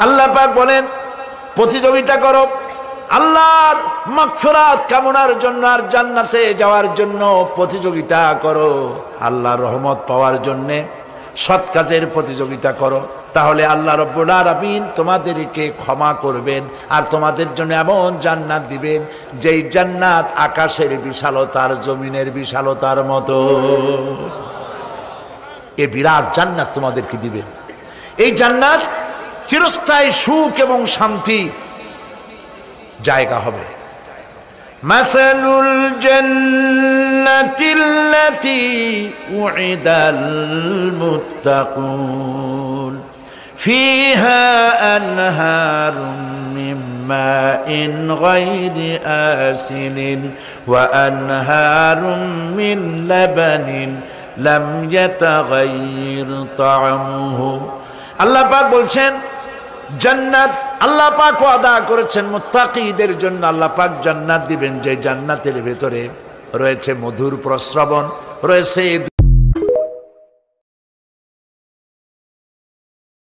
আল্লাহ পাক বলেন প্রতিযোগিতা করো আল্লাহর মাগফিরাত কামনার জন্য আর জান্নাতে যাওয়ার জন্য প্রতিযোগিতা করো, আল্লাহর রহমত পাওয়ার জন্য সৎ কাজের প্রতিযোগিতা করো, তাহলে আল্লাহ রাব্বুল আলামিন তোমাদেরকে ক্ষমা করবেন আর তোমাদের জন্য এমন জান্নাত দিবেন যেই জান্নাত আকাশের বিশালতার জমিনের বিশালতার মতো। এই বিরাট জান্নাত তোমাদেরকে দিবেন। এই জান্নাত চিরস্থায়ী সুখ এবং শান্তি জায়গা হবে। মাসালুল জান্নাতিল্লাতী উইদাল মুত্তাকুন ফিহা আনহারুম মিন মাইন গায়রি আসিনিন ওয়া আনহারুম মিন লাবানিন লাম ইয়াতাগায়্যার তা'আমুহু। আল্লাহ পাক বলছেন জান্নাত আল্লাহ পাক ওয়াদা করেছেন মুত্তাকিদের জন্য। আল্লাহ পাক জান্নাত দিবেন যে জান্নাতের ভেতরে রয়েছে মধুর প্রস্রবণ, রয়েছে